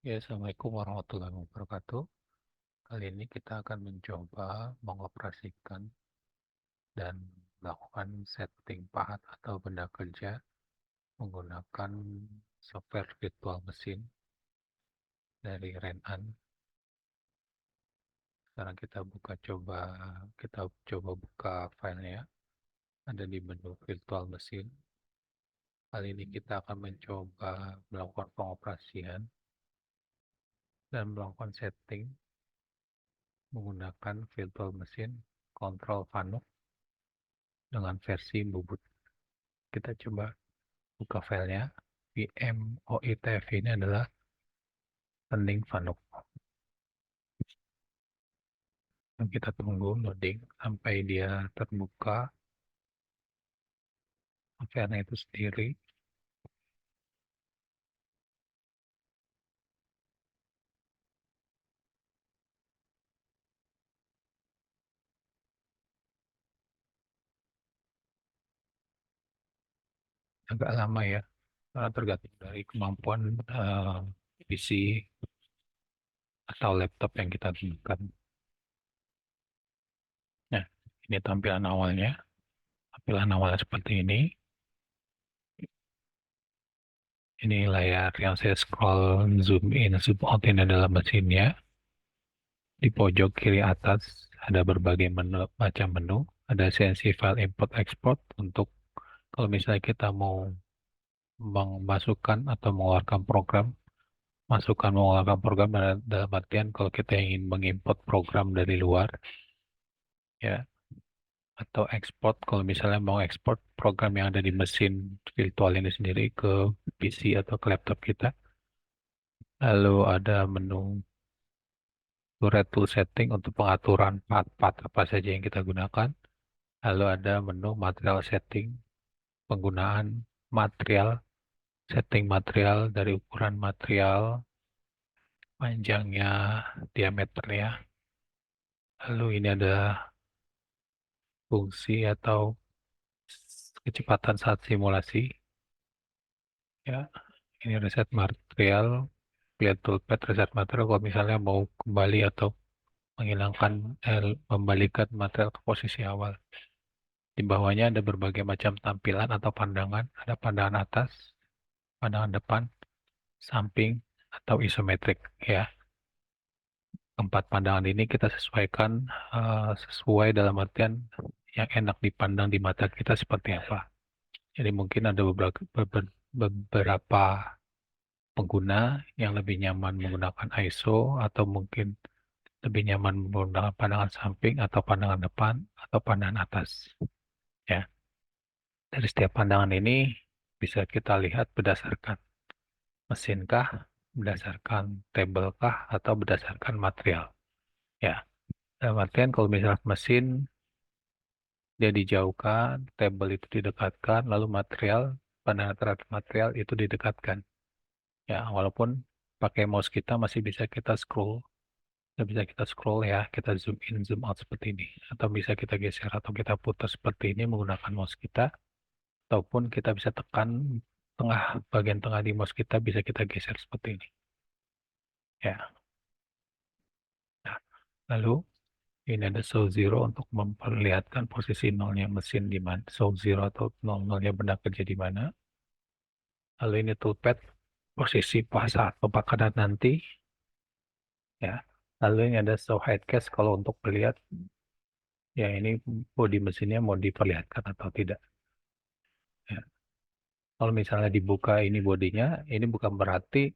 Ya, Assalamualaikum warahmatullahi wabarakatuh. Kali ini kita akan mencoba mengoperasikan dan melakukan setting path atau benda kerja menggunakan software virtual machine dari Renan. Sekarang kita coba buka filenya, ada di menu virtual machine. Kali ini kita akan mencoba melakukan pengoperasian dan melakukan setting menggunakan virtual machine control Fanuc dengan versi Ubuntu. Kita coba buka filenya. VMOITF ini adalah pending Fanuc. Dan kita tunggu loading sampai dia terbuka filenya itu sendiri. Agak lama ya, karena tergantung dari kemampuan PC atau laptop yang kita gunakan. Nah, ini tampilan awalnya. Tampilan awalnya seperti ini. Ini layar yang saya scroll, zoom in, zoom out, ini adalah mesinnya. Di pojok kiri atas ada berbagai macam menu. Ada CNC file import export untuk kalau misalnya kita mau memasukkan atau mengeluarkan program, mengeluarkan program dalam artian kalau kita ingin mengimport program dari luar, ya, atau ekspor kalau misalnya mau ekspor program yang ada di mesin virtual ini sendiri ke PC atau ke laptop kita. Lalu ada menu tool setting untuk pengaturan part-part apa saja yang kita gunakan. Lalu ada menu material setting, penggunaan material, setting material dari ukuran material, panjangnya, diameternya. Lalu ini ada fungsi atau kecepatan saat simulasi. Ya, ini reset material, clear toolpath reset material kalau misalnya mau kembali atau menghilangkan, membalikan material ke posisi awal. Di bawahnya ada berbagai macam tampilan atau pandangan. Ada pandangan atas, pandangan depan, samping, atau isometrik. Ya, empat pandangan ini kita sesuaikan sesuai dalam artian yang enak dipandang di mata kita seperti apa. Jadi mungkin ada beberapa pengguna yang lebih nyaman menggunakan ISO atau mungkin lebih nyaman menggunakan pandangan samping atau pandangan depan atau pandangan atas. Ya, dari setiap pandangan ini bisa kita lihat berdasarkan mesin kah, berdasarkan tabel kah, atau berdasarkan material. Ya, dalam artian kalau misalnya mesin dia dijauhkan, tabel itu didekatkan, lalu pandangan terhadap material itu didekatkan. Ya, walaupun pakai mouse kita masih bisa kita scroll ya, kita zoom in, zoom out seperti ini, atau bisa kita geser atau kita putar seperti ini menggunakan mouse kita, ataupun kita bisa tekan bagian tengah di mouse kita bisa kita geser seperti ini. Ya, nah, lalu ini ada show zero untuk memperlihatkan posisi nolnya mesin di mana, show zero atau nolnya benda kerja di mana. Lalu ini toolpad posisi pas saat pembakaran nanti, ya. Lalu ini ada show height case kalau untuk melihat ya ini bodi mesinnya mau diperlihatkan atau tidak. Ya. Kalau misalnya dibuka ini bodinya, ini bukan berarti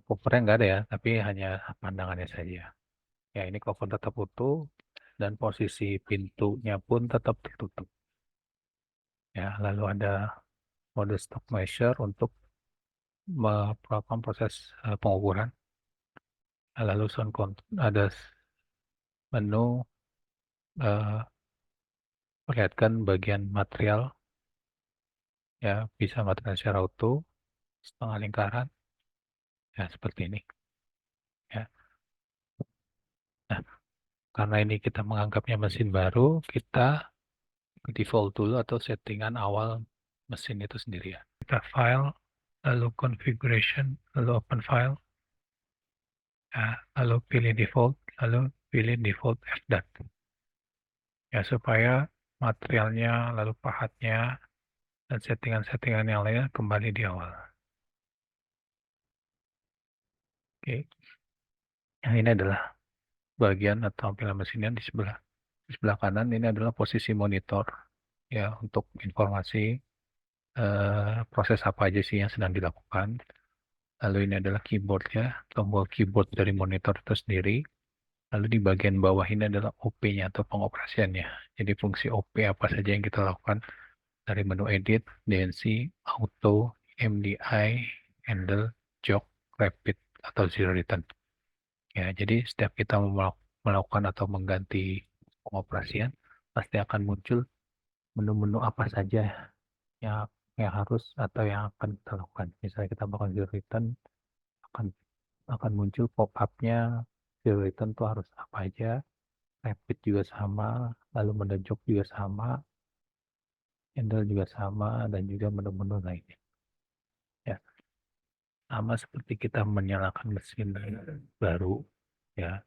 covernya nggak ada ya, tapi hanya pandangannya saja. Ya, ini cover tetap utuh dan posisi pintunya pun tetap tertutup. Ya, lalu ada mode stop measure untuk melakukan proses pengukuran. Lalu sound control, ada menu eh, perlihatkan bagian material, ya bisa material secara utuh, setengah lingkaran, ya seperti ini. Ya. Nah, karena ini kita menganggapnya mesin baru, kita default dulu atau settingan awal mesin itu sendiri ya. Kita file, lalu configuration, lalu open file. Nah, lalu pilih default, lalu pilih default FDAT. Ya, supaya materialnya, lalu pahatnya, dan settingan-settingan yang lainnya kembali di awal. Oke. Nah, ini adalah bagian atau tampilan mesinnya di sebelah kanan ini adalah posisi monitor ya untuk informasi proses apa aja sih yang sedang dilakukan. Lalu ini adalah keyboardnya, tombol keyboard dari monitor itu sendiri. Lalu di bagian bawah ini adalah OP-nya atau pengoperasiannya. Jadi fungsi OP apa saja yang kita lakukan dari menu edit, DNC, auto, MDI, handle, jog, rapid, atau zero return. Ya, jadi setiap kita melakukan atau mengganti pengoperasian, pasti akan muncul menu-menu apa saja yang yang harus atau yang akan kita lakukan. Misalnya kita bakal zero return, akan akan muncul pop-up-nya zero return itu harus apa aja, rapid juga sama, lalu menu jog juga sama, handle juga sama, dan juga menu-menu lainnya. Ya, sama seperti kita menyalakan mesin baru, ya.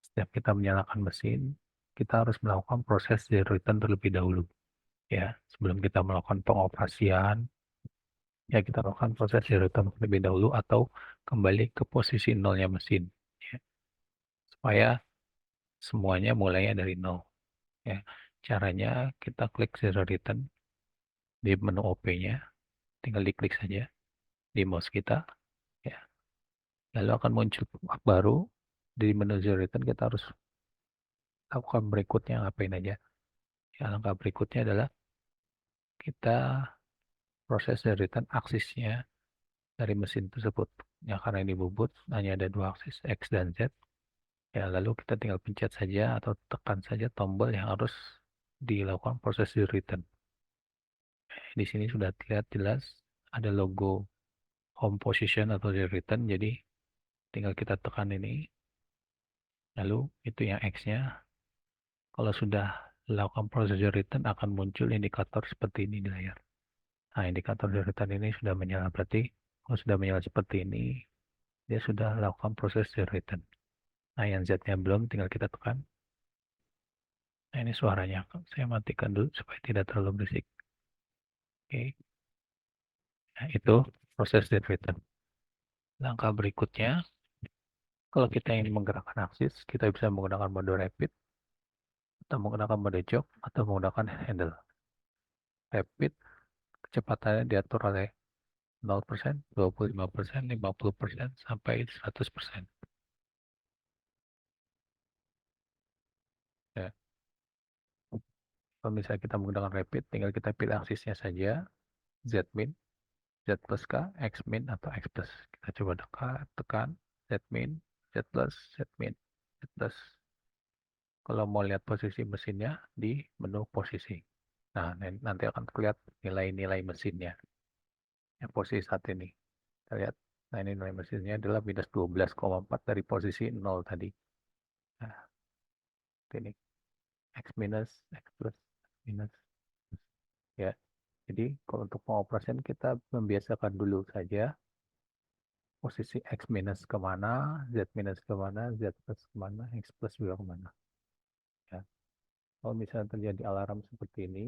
Setiap kita menyalakan mesin, kita harus melakukan proses zero return terlebih dahulu. Ya, sebelum kita melakukan pengoperasian, ya kita lakukan proses zero return terlebih dahulu atau kembali ke posisi nolnya mesin. Ya, supaya semuanya mulainya dari nol. Ya, caranya kita klik zero return di menu OP-nya, tinggal diklik saja di mouse kita. Ya, lalu akan muncul pop-up baru di menu zero return. Kita harus lakukan berikutnya ngapain aja. Ya, langkah berikutnya adalah kita proses zero return aksisnya dari mesin tersebut. Ya, karena ini bubut, hanya ada dua aksis X dan Z. Ya, lalu kita tinggal pencet saja atau tekan saja tombol yang harus dilakukan proses zero return. Di sini sudah terlihat jelas ada logo home position atau zero return, jadi tinggal kita tekan ini, lalu itu yang X-nya. Kalau sudah lakukan proses zero return akan muncul indikator seperti ini di layar. Nah, indikator zero return ini sudah menyala, berarti kalau sudah menyala seperti ini, dia sudah lakukan proses zero return. Nah, yang Z-nya belum, tinggal kita tekan. Nah, ini suaranya. Saya matikan dulu supaya tidak terlalu berisik. Oke. Nah, itu proses zero return. Langkah berikutnya, kalau kita ingin menggerakkan aksis, kita bisa menggunakan mode rapid, atau menggunakan mode jog, atau menggunakan handle. Rapid, kecepatannya diatur oleh 0%, 25%, 50%, sampai 100%. Ya. Kalau misalnya kita menggunakan rapid, tinggal kita pilih aksisnya saja, Z-min, Z plus K, X min, atau X plus. Kita coba tekan Z min, Z plus, Z min, Z plus. Kalau mau lihat posisi mesinnya di menu posisi. Nah, nanti akan terlihat nilai-nilai mesinnya. Yang posisi saat ini. Kita lihat, nah ini nilai mesinnya adalah minus 12,4 dari posisi 0 tadi. Nah, ini X minus, X plus, X minus. Ya, jadi kalau untuk pengoperasian kita membiasakan dulu saja posisi X minus kemana, Z minus kemana, Z plus kemana, X plus juga kemana. Ya. Kalau misalnya terjadi alarm seperti ini,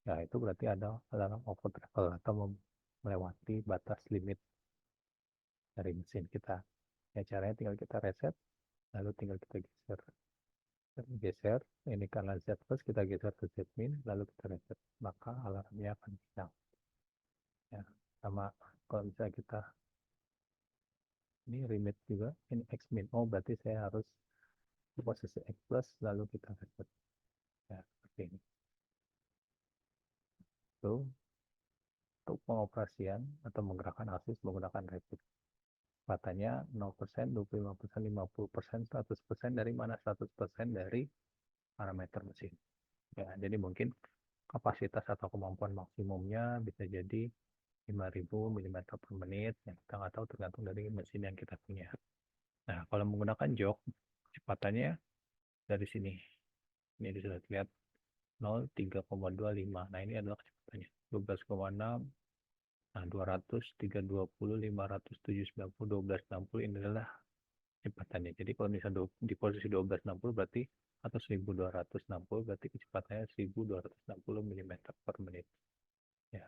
ya itu berarti ada alarm over travel atau melewati batas limit dari mesin kita. Ya caranya tinggal kita reset, lalu tinggal kita geser. Geser, ini karena Z plus kita geser ke Z min, lalu kita reset, maka alarmnya akan hilang. Ya, sama kalau misalnya kita ini remit juga, ini X min, oh berarti saya harus posisi X plus, lalu kita reset. Ya, seperti ini. Itu untuk pengoperasian atau menggerakkan aksis menggunakan rapid. Kecepatannya 0%, 25%, 50%, 100%, dari mana 100% dari parameter mesin. Ya, jadi mungkin kapasitas atau kemampuan maksimumnya bisa jadi 5.000 mm per menit, yang kita nggak tahu tergantung dari mesin yang kita punya. Nah, kalau menggunakan jok, kecepatannya dari sini. Ini sudah terlihat 0,3,25. Nah, ini adalah kecepatannya. 12,6, nah 200, 320, 500, 790, 1260 ini adalah kecepatannya. Jadi kalau misalnya di posisi 1260 berarti atau 1260 berarti kecepatannya 1260 mm per menit. Ya.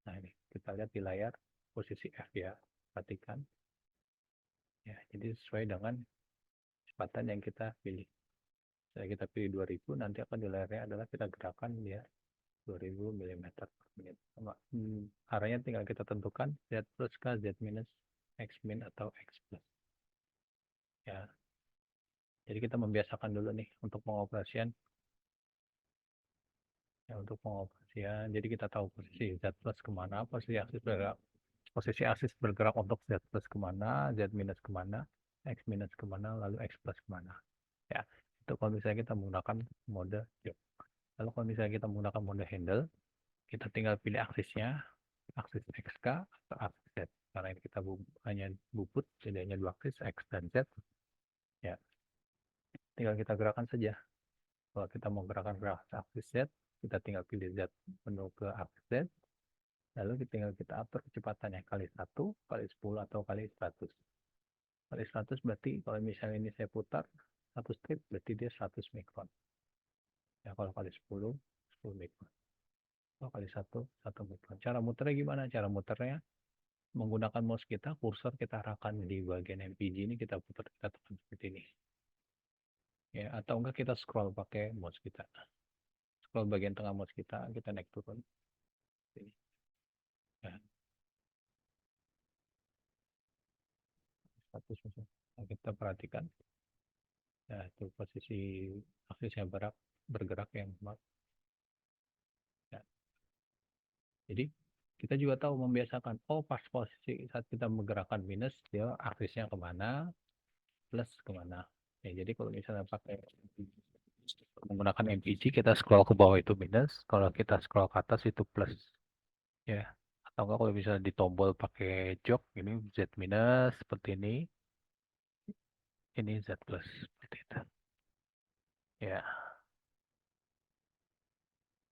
Nah ini kita lihat di layar posisi F ya. Perhatikan. Ya, jadi sesuai dengan kecepatan yang kita pilih. Saya kita pilih 2000, nanti akan di layarnya adalah kita gerakan dia 2000 mm per menit. Arahnya tinggal kita tentukan Z plus K, Z minus, X min atau X plus. Ya. Jadi kita membiasakan dulu nih untuk pengoperasian. Ya, untuk pengoperasian. Jadi kita tahu posisi Z plus kemana, posisi aksis bergerak untuk Z plus kemana, Z minus kemana, X minus kemana, lalu X plus kemana. Ya, itu kalau misalnya kita menggunakan mode jog. Lalu kalau misalnya kita menggunakan mode handle, kita tinggal pilih aksisnya, aksis XK atau aksis Z. Karena ini kita hanya bubut, jadi hanya dua aksis X dan Z. Ya, tinggal kita gerakan saja. Kalau kita mau gerakan ke aksis Z, kita tinggal pilih Z penuh ke aksis Z. Lalu tinggal kita atur kecepatannya kali 1, kali 10 atau kali 100. Kali 100 berarti kalau misalnya ini saya putar satu strip berarti dia 100 mikron. Ya, kalau kali 10, 10 mikron. Kalau kali 1 mikron. Cara muternya gimana? Cara muternya menggunakan mouse kita, kursor kita arahkan di bagian MPG ini, kita putar, kita tekan seperti ini. Ya, atau enggak kita scroll pakai mouse kita. Scroll bagian tengah mouse kita naik turun. Ini. Ya, 100. Nah, kita perhatikan. Ya, itu posisi aksisnya bergerak yang ya. Jadi kita juga tahu membiasakan, oh pas posisi saat kita menggerakkan minus, dia aksisnya kemana, plus kemana. Ya, jadi kalau misalnya pakai menggunakan MPG, kita scroll ke bawah itu minus, kalau kita scroll ke atas itu plus. Ya, atau enggak kalau misalnya di tombol pakai jok, ini Z minus seperti ini Z plus seperti itu. Ya,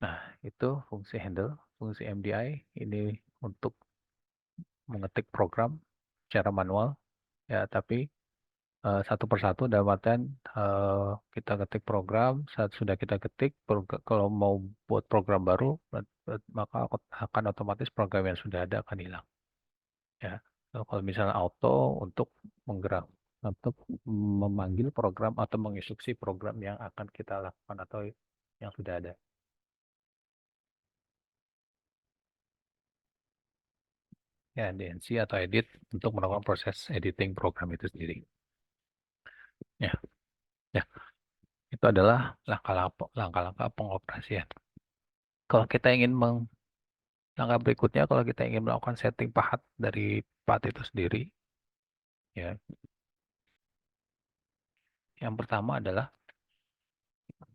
nah itu fungsi handle, fungsi MDI ini untuk mengetik program secara manual. Ya, tapi satu persatu dalam artian kita ketik program, saat sudah kita ketik kalau mau buat program baru maka akan otomatis program yang sudah ada akan hilang ya. Kalau misalnya auto untuk menggerak untuk memanggil program atau menginstruksi program yang akan kita lakukan atau yang sudah ada ya, DNC atau edit untuk melakukan proses editing program itu sendiri ya. Ya, itu adalah langkah-langkah pengoperasian. Kalau kita ingin langkah berikutnya, kalau kita ingin melakukan setting pahat dari pahat itu sendiri, ya, yang pertama adalah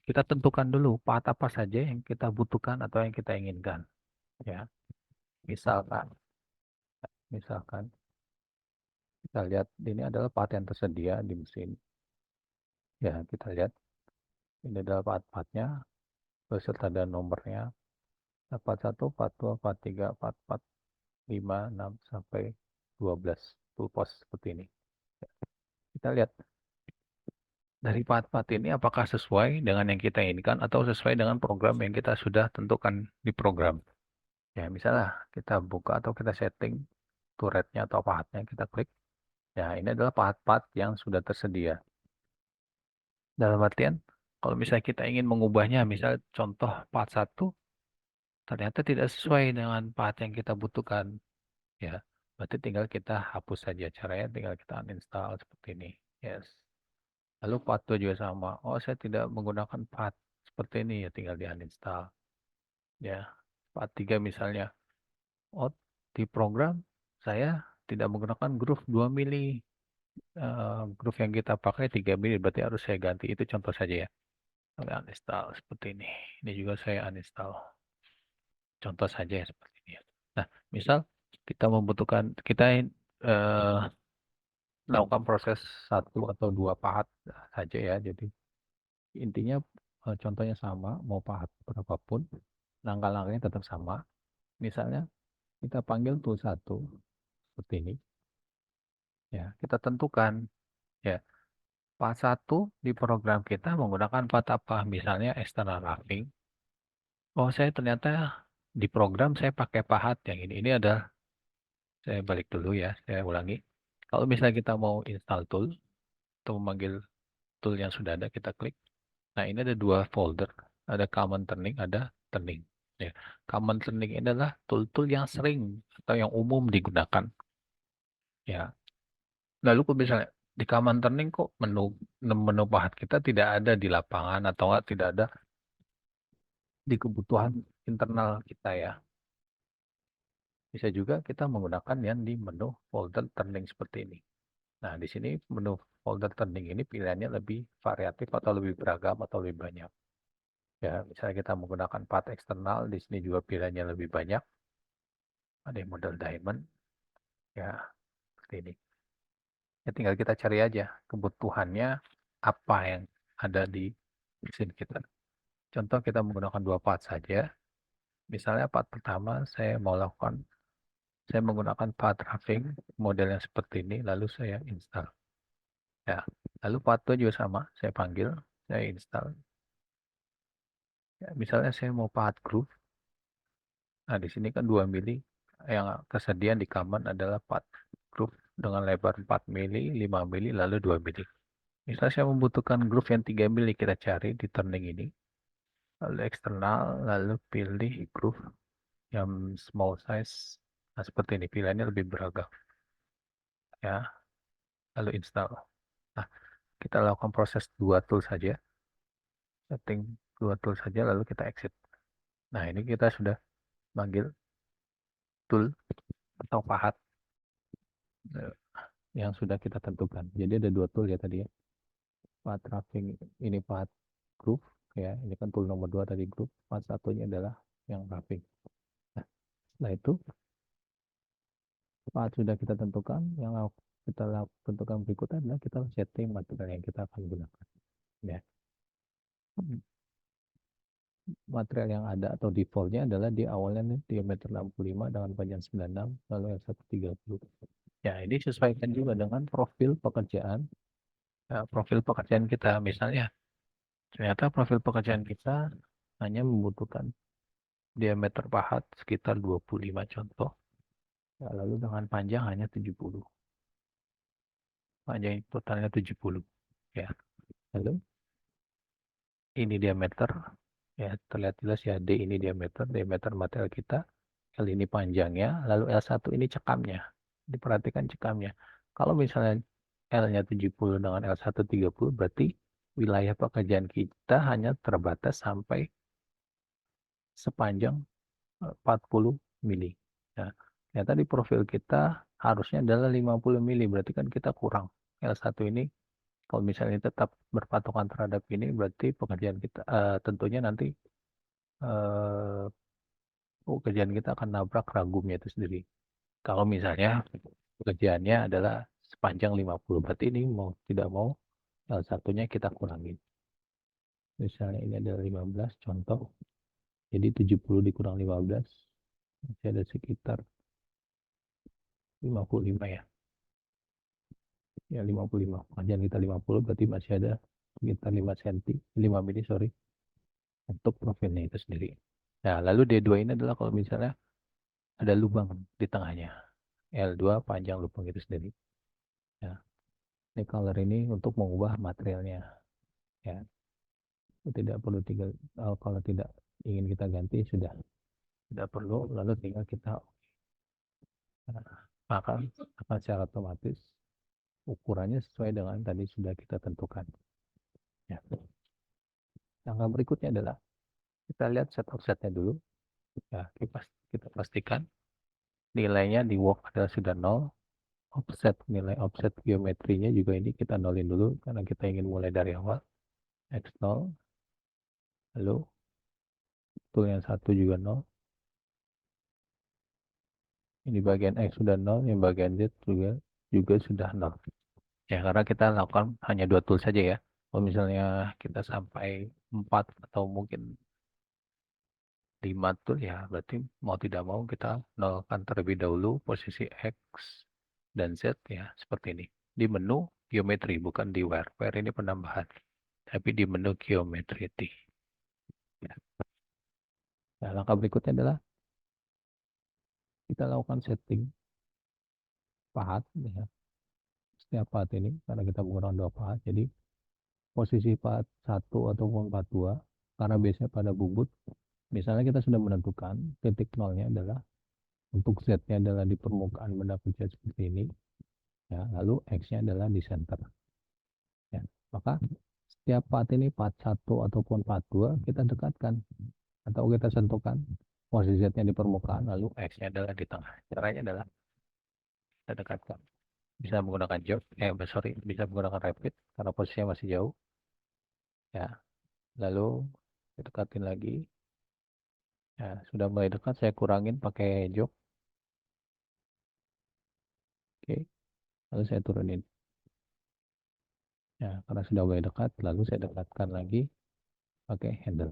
kita tentukan dulu pahat apa saja yang kita butuhkan atau yang kita inginkan. Ya, misalkan, misalkan kita lihat ini adalah pahat yang tersedia di mesin. Ya, kita lihat ini adalah pahat-pahatnya beserta dan nomornya. Part 1, part 2, part 3, part 4, 5, 6, sampai 12. Full post seperti ini. Kita lihat dari part-part ini apakah sesuai dengan yang kita inginkan atau sesuai dengan program yang kita sudah tentukan di program. Ya, misalnya kita buka atau kita setting turretnya atau pahatnya, kita klik. Ya, ini adalah pahat-pahat yang sudah tersedia. Dalam artian, kalau misalnya kita ingin mengubahnya, misal contoh pahat 1, ternyata tidak sesuai dengan pahat yang kita butuhkan. Ya, berarti tinggal kita hapus saja. Caranya tinggal kita uninstall seperti ini. Yes. Lalu path 2 juga sama. Oh, saya tidak menggunakan path seperti ini, ya tinggal di uninstall. Ya, path 3 misalnya. Oh, di program saya tidak menggunakan groove 2 mili. Groove yang kita pakai 3 mili, berarti harus saya ganti. Itu contoh saja ya. Saya uninstall seperti ini. Ini juga saya uninstall. Contoh saja ya seperti ini ya. Nah, misal kita membutuhkan, kita eh, melakukan proses satu atau dua pahat saja ya. Jadi intinya contohnya sama, mau pahat berapapun, langkah-langkahnya tetap sama. Misalnya kita panggil tool 1 seperti ini. Ya, kita tentukan Ya, part 1 di program kita menggunakan part apa? Misalnya external roughing. Oh, saya ternyata di program saya pakai pahat yang ini. Ini ada, saya balik dulu ya, saya ulangi. Kalau misalnya kita mau install tool, atau memanggil tool yang sudah ada, kita klik. Nah, ini ada dua folder. Ada common turning, ada turning. Ya, common turning ini adalah tool-tool yang sering atau yang umum digunakan. Ya, lalu kok misalnya di common turning kok menu pahat kita tidak ada di lapangan atau enggak tidak ada di kebutuhan internal kita ya. Bisa juga kita menggunakan yang di menu folder turning seperti ini. Nah, di sini menu folder turning ini pilihannya lebih variatif atau lebih beragam atau lebih banyak. Ya, misalnya kita menggunakan part eksternal, di sini juga pilihannya lebih banyak. Ada yang model diamond, ya seperti ini. Ya, tinggal kita cari aja kebutuhannya apa yang ada di mesin kita. Contoh kita menggunakan dua part saja. Misalnya part pertama saya menggunakan part roughing model yang seperti ini, lalu saya install. Ya, lalu part 2 juga sama, saya panggil, saya install. Ya, misalnya saya mau part groove. Nah, di sini kan 2 mili yang tersedia di common adalah part groove dengan lebar 4 mili, 5 mili, lalu 2 mili. Misalnya saya membutuhkan groove yang 3 mili, kita cari di turning ini. Lalu eksternal, lalu pilih groove yang small size. Nah, seperti ini, pilihannya lebih beragam. Ya, lalu install. Nah, kita lakukan proses dua tool saja. Setting dua tool saja, lalu kita exit. Nah, ini kita sudah manggil tool atau pahat eh, yang sudah kita tentukan. Jadi ada dua tool ya tadi ya. Path roughing ini path groove ya. Ini kan tool nomor 2 tadi groove. Path satunya adalah yang roughing. Nah, setelah itu path sudah kita tentukan. Yang kita tentukan berikutnya adalah kita setting material yang kita akan gunakan. Ya. Material yang ada atau defaultnya adalah di awalnya nih, diameter 65 dengan panjang 96 lalu L130. Ya, ini sesuaikan juga dengan profil pekerjaan. Profil pekerjaan kita misalnya ternyata profil pekerjaan kita hanya membutuhkan diameter pahat sekitar 25 contoh. Ya, lalu dengan panjang hanya 70. Panjang totalnya 70. Ya. Lalu ini diameter. Ya, terlihat jelas ya D ini diameter material kita. L ini panjangnya, lalu L1 ini cekamnya. Diperhatikan cekamnya. Kalau misalnya L-nya 70 dengan L1 30, berarti wilayah pekerjaan kita hanya terbatas sampai sepanjang 40 mili. Nah, ternyata di profil kita harusnya adalah 50 mili, berarti kan kita kurang. L1 ini kalau misalnya tetap berpatokan terhadap ini, berarti pekerjaan kita tentunya nanti eh, pekerjaan kita akan nabrak ragumnya itu sendiri. Kalau misalnya pekerjaannya adalah sepanjang 50, berarti ini mau tidak mau salah satunya kita kurangin. Misalnya ini adalah 15 contoh. Jadi 70 dikurang 15 masih ada sekitar 55 ya. Ya 55. Panjang kita 50 berarti masih ada sekitar 5 cm, 5 mili sorry, untuk profilnya itu sendiri. Nah, lalu D2 ini adalah kalau misalnya ada lubang di tengahnya. L2 panjang lubang itu sendiri. Ya. Ini color ini untuk mengubah materialnya. Ya. Tidak perlu tinggal kalau tidak ingin kita ganti sudah tidak perlu, lalu tinggal kita maka akan secara otomatis ukurannya sesuai dengan tadi sudah kita tentukan. Ya. Langkah berikutnya adalah kita lihat set offsetnya dulu. Ya, kita pastikan nilainya di work adalah sudah 0. Offset, nilai offset geometrinya juga ini kita nolin dulu karena kita ingin mulai dari awal. X0. Lalu tool yang satu juga 0. Ini bagian X sudah 0, yang bagian Z juga sudah 0. Ya, karena kita lakukan hanya dua tool saja ya. Kalau misalnya kita sampai 4 atau mungkin 5 tool ya, berarti mau tidak mau kita nolkan terlebih dahulu posisi X dan Z ya, seperti ini. Di menu geometri, bukan di where. Where ini penambahan, tapi di menu geometri. Ya. Nah, langkah berikutnya adalah kita lakukan setting pahat ya. Setiap pahat ini karena kita menggunakan dua pahat, jadi posisi pahat 1 ataupun pahat 2 karena biasanya pada bubut misalnya kita sudah menentukan titik nolnya adalah untuk Z-nya adalah di permukaan benda kerja seperti ini ya, lalu X-nya adalah di center ya. Maka setiap pahat ini pahat 1 ataupun pahat 2 kita dekatkan atau kita sentuhkan posisi Z-nya di permukaan lalu X-nya adalah di tengah. Caranya adalah kita dekatkan, bisa menggunakan jog bisa menggunakan rapid karena posisinya masih jauh ya, lalu dekatin lagi ya, sudah mulai dekat saya kurangin pakai jog. Oke, lalu saya turunin ya, karena sudah mulai dekat lalu saya dekatkan lagi pakai handle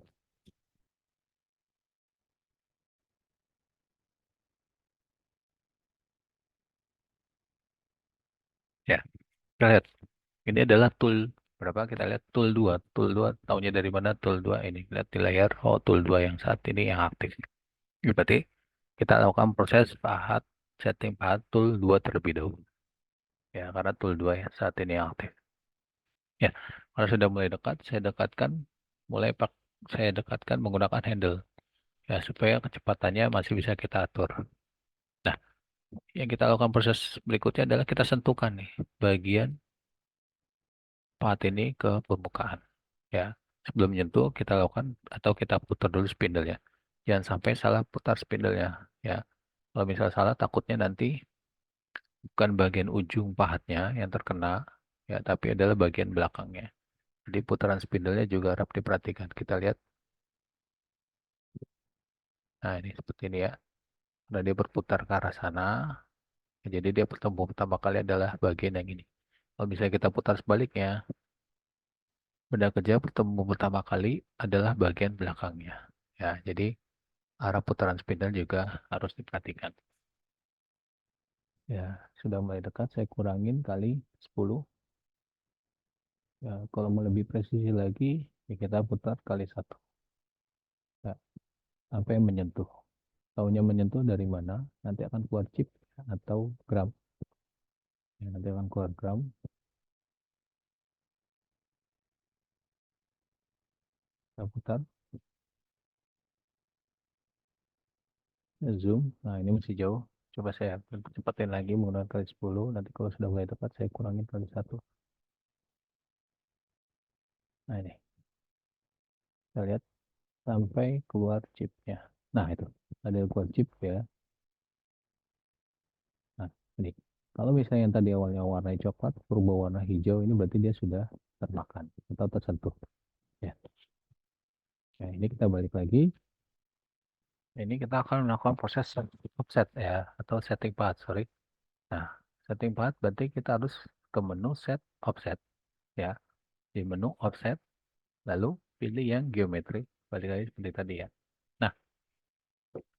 ya. Kita lihat ini adalah tool berapa, kita lihat tool 2 tahunya dari mana tool 2 ini, lihat di layar, oh tool 2 yang saat ini yang aktif. Ini berarti kita lakukan proses pahat, setting pahat tool 2 terlebih dahulu ya, karena tool 2 yang saat ini yang aktif ya. Kalau sudah mulai dekat saya dekatkan menggunakan handle ya, supaya kecepatannya masih bisa kita atur. Nah, yang kita lakukan proses berikutnya adalah kita sentuhkan nih bagian pahat ini ke permukaan ya. Sebelum menyentuh kita lakukan atau kita putar dulu spindle-nya. Jangan sampai salah putar spindle-nya ya. Kalau misal salah takutnya nanti bukan bagian ujung pahatnya yang terkena ya, tapi adalah bagian belakangnya. Jadi putaran spindle-nya juga harap diperhatikan. Kita lihat. Nah, ini seperti ini ya. Karena dia berputar ke arah sana, jadi dia bertemu pertama kali adalah bagian yang ini. Kalau misalnya kita putar sebaliknya, benda kerja bertemu pertama kali adalah bagian belakangnya. Ya, jadi arah putaran spindle juga harus diperhatikan. Ya, sudah mulai dekat, saya kurangin kali 10. Ya, kalau mau lebih presisi lagi, ya kita putar kali 1. Ya, sampai menyentuh. Tahunya menyentuh dari mana? Nanti akan keluar chip atau gram. Ya, nanti akan keluar gram. Kita putar. Zoom. Nah, ini masih jauh. Coba saya cepatin lagi menggunakan kali 10. Nanti kalau sudah mulai tepat, saya kurangin kali 1. Nah, ini. Kita lihat sampai keluar chipnya. Nah, itu. Ada keluar chip ya. Nah, ini. Kalau misalnya yang tadi awalnya warna coklat, berubah warna hijau, ini berarti dia sudah termakan atau tersentuh. Ya. Nah, ini kita balik lagi. Ini kita akan melakukan proses offset ya, atau setting path, sorry. Nah, setting path berarti kita harus ke menu set offset ya. Di menu offset lalu pilih yang geometri, balik lagi seperti tadi ya. Nah,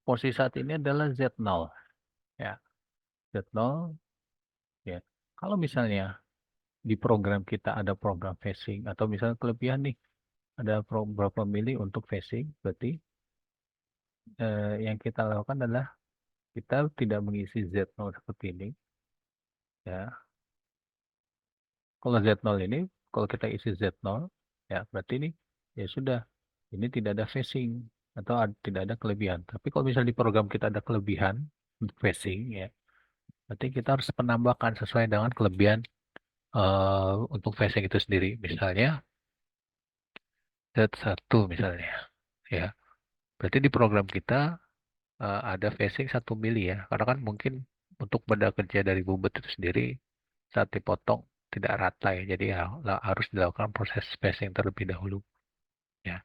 posisi saat ini adalah Z0 ya. Z0 ya. Kalau misalnya di program kita ada program phasing atau misalnya kelebihan nih, ada beberapa mili untuk phasing, berarti yang kita lakukan adalah kita tidak mengisi Z0 seperti ini ya. Kalau Z0 ini, kalau kita isi Z0 ya berarti ini ya sudah, ini tidak ada phasing atau tidak ada kelebihan. Tapi kalau misalnya di program kita ada kelebihan untuk phasing ya, berarti kita harus menambahkan sesuai dengan kelebihan untuk phasing itu sendiri. Misalnya Z1 misalnya ya. Berarti di program kita ada phasing 1 mili ya. Karena kan mungkin untuk benda kerja dari bubut itu sendiri saat dipotong tidak rata ya. Jadi ya, harus dilakukan proses phasing terlebih dahulu. Ya.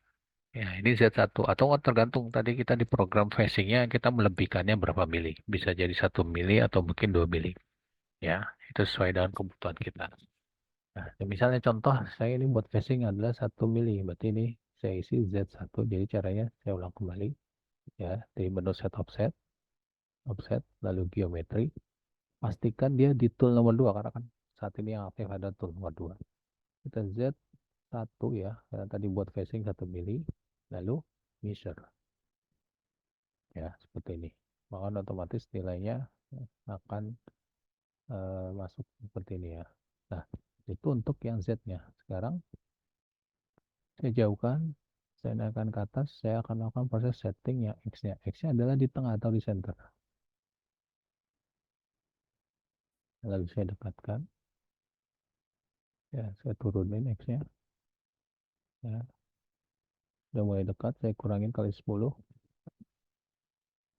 Ya, ini Z1 atau tergantung tadi kita di program phasingnya kita melebihkannya berapa mili. Bisa jadi 1 mili atau mungkin 2 mili. Ya, itu sesuai dengan kebutuhan kita. Nah, ya misalnya contoh saya ini buat phasing adalah 1 mili. Berarti ini saya isi Z1. Jadi caranya saya ulang kembali. Ya, di menu set offset, offset, lalu geometri. Pastikan dia di tool nomor 2 karena kan saat ini yang aktif ada tool nomor 2. Kita Z1 ya, karena tadi buat facing 1 mili, lalu measure ya seperti ini. Maka otomatis nilainya akan masuk seperti ini ya. Nah, itu untuk yang Z-nya. Sekarang saya jauhkan, saya naikkan ke atas, saya akan lakukan proses setting yang X-nya. X-nya adalah di tengah atau di center. Lalu saya dekatkan, ya saya turunin X-nya. Ya, sudah mulai dekat, saya kurangin kali 10.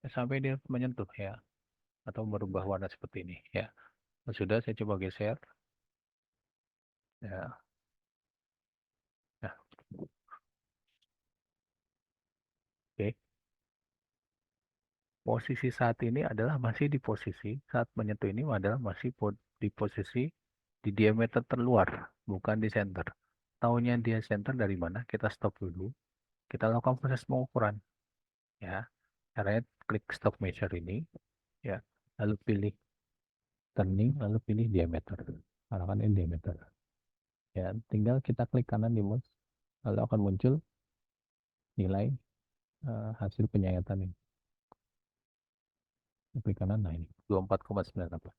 Ya, sampai dia menyentuh ya, atau berubah warna seperti ini ya. Nah, sudah saya coba geser. Ya, nah, oke. Posisi saat ini adalah masih di posisi saat menyentuh ini adalah masih di posisi di diameter terluar, bukan di center. Taunya dia center dari mana? Kita stop dulu. Kita lakukan proses pengukuran. Ya, caranya klik stop measure ini. Ya, lalu pilih turning, lalu pilih diameter. Arahkan ini diameter. Ya, tinggal kita klik kanan di mouse, lalu akan muncul nilai hasil penyayatan ini. Klik kanan, nah ini 24,98.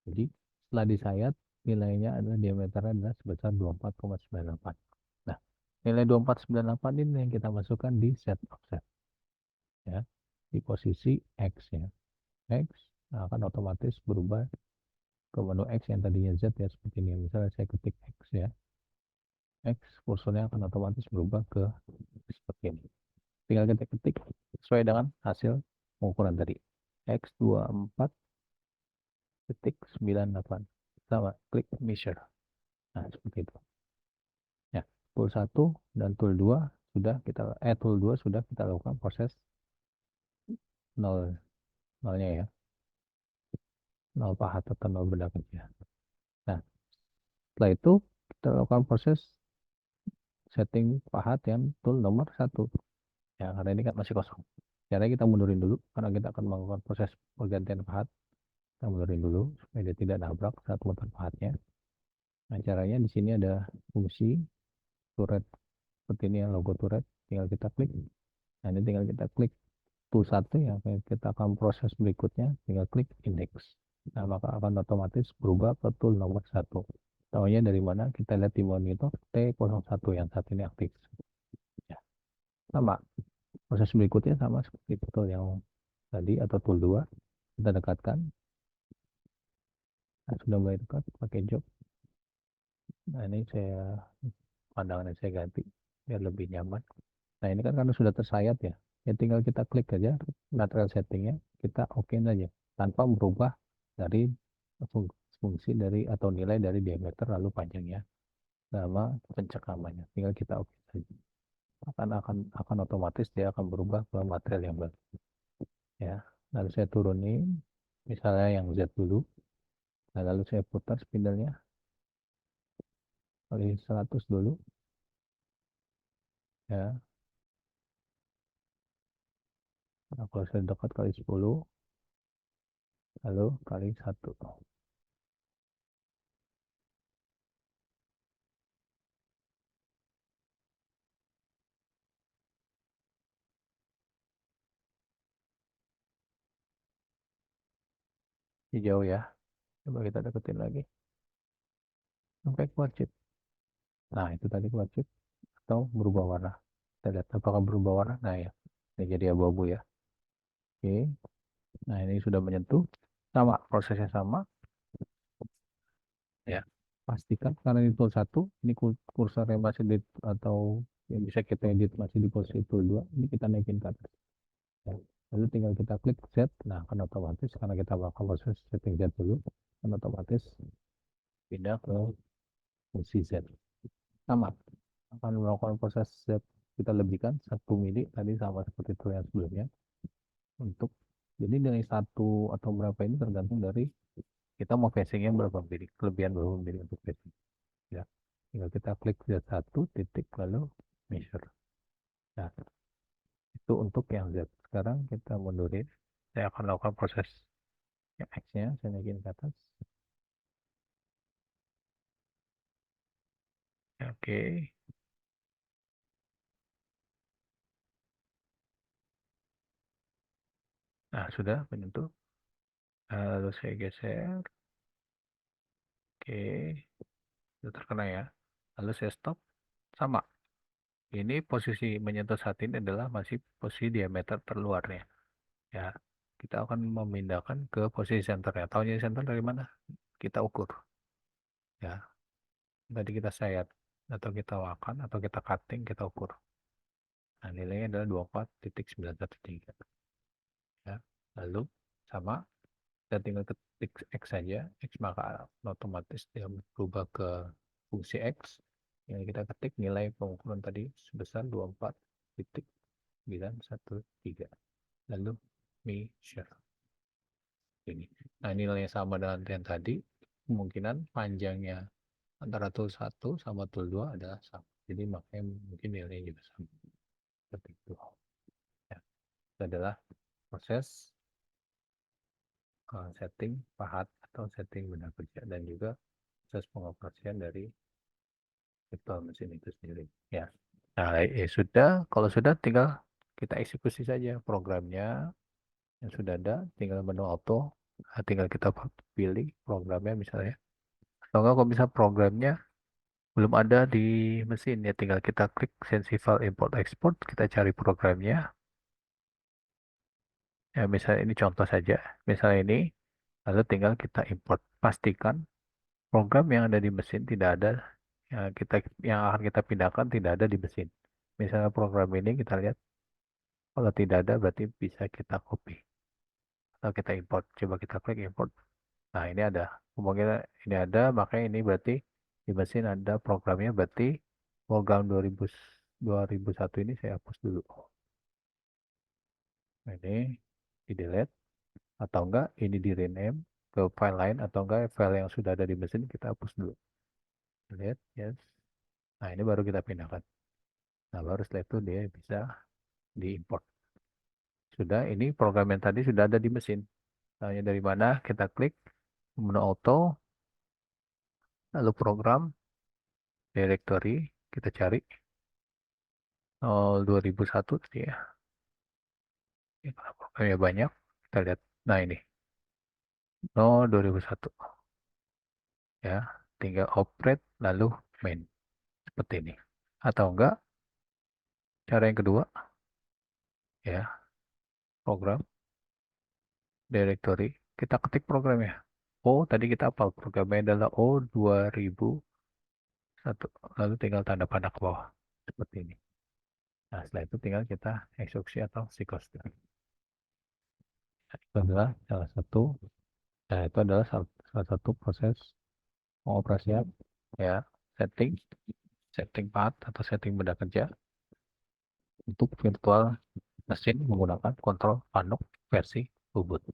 Jadi setelah disayat nilainya adalah diameternya adalah sebesar 24,98. Nah, nilai 24,98 ini yang kita masukkan di set offset ya, di posisi X ya. X akan otomatis berubah ke menu X yang tadinya Z ya, seperti ini. Misalnya saya ketik X ya. X kursornya akan otomatis berubah ke seperti ini. Tinggal kita ketik sesuai dengan hasil pengukuran tadi. X24,98 sama klik measure. Nah, seperti itu. Ya, tool 1 dan tool 2 sudah kita tool 2 sudah kita lakukan proses nolnya ya. Nol pahat atau nol benda kecil. Nah, setelah itu kita lakukan proses setting pahat yang tool nomor 1. Ya, karena ini kan masih kosong. Caranya kita mundurin dulu karena kita akan melakukan proses pergantian pahat. Kita mundurin dulu supaya dia tidak nabrak saat muter pahatnya. Nah, caranya di sini ada fungsi turret seperti ini ya, logo turret. Tinggal kita klik. Nah, ini tinggal kita klik tool 1 ya. Kita akan proses berikutnya. Tinggal klik index. Nah, maka akan otomatis berubah ke tool nomor 1. Tahunya dari mana? Kita lihat di monitor T01 yang saat ini aktif. Ya, sama. Proses berikutnya sama seperti tool yang tadi atau tool 2. Kita dekatkan. Nah, sudah mulai dekat pakai jok. Nah, ini pandangannya saya ganti biar lebih nyaman. Nah, ini kan karena sudah tersayat ya. Ya tinggal kita klik aja lateral settingnya. Kita oke saja tanpa merubah dari fungsi dari atau nilai dari diameter lalu panjangnya sama pencekamannya. Tinggal kita oke saja. Akan otomatis dia akan berubah ke material yang baru. Ya, lalu saya turunin misalnya yang Z dulu. Nah, lalu saya putar spindle-nya kali 100 dulu. Ya, nah, kalau saya dekat kali 10, lalu kali 1. Hijau ya. Coba kita deketin lagi sampai keluar chip. Nah, itu tadi keluar chip atau berubah warna. Kita lihat apakah berubah warna. Nah, ya. Ini jadi abu-abu ya. Oke. Nah, ini sudah menyentuh. Sama, prosesnya sama. Ya. Pastikan karena ini tool 1, ini kursornya masih di atau yang bisa kita edit masih di posisi tool 2. Ini kita naikin ke atas. Ya. Lalu tinggal kita klik Z. Nah, kan otomatis karena kita bakal proses setting Z dulu, kan otomatis pindah ke fungsi Z. Sama akan melakukan proses Z, kita lebihkan 1 mili tadi sama seperti itu yang sebelumnya. Untuk jadi nilai 1 atau berapa ini tergantung dari kita mau facingnya berapa mili, kelebihan berapa mili untuk facing ya. Tinggal kita klik Z1 titik lalu measure. Nah, itu untuk yang Z. Sekarang kita mundurin, saya akan lakukan proses yang X nya saya naikin ke atas. Oke. Nah, sudah menyentuh. Lalu saya geser. Oke, sudah terkena ya. Lalu saya stop. Sama. Ini posisi menyentuh saat ini adalah masih posisi diameter terluarnya. Ya, kita akan memindahkan ke posisi senternya. Tahunya center dari mana? Kita ukur. Ya, tadi kita sayat atau kita wakan atau kita cutting, kita ukur. Nah, nilainya adalah 24,913. Ya, lalu sama, kita tinggal ketik X saja. X maka otomatis dia berubah ke fungsi X. Yang kita ketik nilai pengukuran tadi sebesar 24,913. Lalu measure ini. Nah, nilainya sama dengan yang tadi. Kemungkinan panjangnya antara tool 1 sama tool 2 adalah sama. Jadi makanya mungkin nilainya juga sama. Seperti itu. Ya, itu adalah proses setting pahat atau setting benda kerja dan juga proses pengoperasian dari virtual mesin itu sendiri. Ya. Nah, sudah. Kalau sudah, tinggal kita eksekusi saja programnya yang sudah ada. Tinggal menu auto. Nah, tinggal kita pilih programnya misalnya. Atau enggak, kalau bisa programnya belum ada di mesin, ya tinggal kita klik Sensi File Import Export. Kita cari programnya. Ya, misalnya ini contoh saja. Misalnya ini. Lalu tinggal kita import. Pastikan program yang ada di mesin tidak ada, yang akan kita pindahkan tidak ada di mesin. Misalnya program ini kita lihat, kalau tidak ada berarti bisa kita copy atau kita import. Coba kita klik import. Nah, ini ada. Kemungkinan ini ada, makanya ini berarti di mesin ada programnya, berarti program 2001 ini saya hapus dulu. Nah, ini di delete atau enggak ini di rename ke file lain, atau enggak file yang sudah ada di mesin kita hapus dulu. Lihat, yes. Nah, ini baru kita pindahkan. Nah, baru setelah itu dia bisa diimport. Sudah, ini program yang tadi sudah ada di mesin. Tanya dari mana? Kita klik menu auto, lalu program, directory, kita cari 2001 tadi ya. Ini kalau programnya banyak, kita lihat. Nah, ini 2001 ya. Tinggal operate lalu main seperti ini. Atau enggak, cara yang kedua ya, program, directory, kita ketik programnya. Oh, tadi kita hafal programnya adalah O2001. Lalu tinggal tanda panah ke bawah. Seperti ini. Nah, setelah itu tinggal kita eksekusi atau sikos. Nah, itu adalah salah satu, itu adalah salah satu proses pengoperasian ya, setting, setting path atau setting benda kerja untuk virtual mesin menggunakan kontrol Fanuc versi Ubuntu.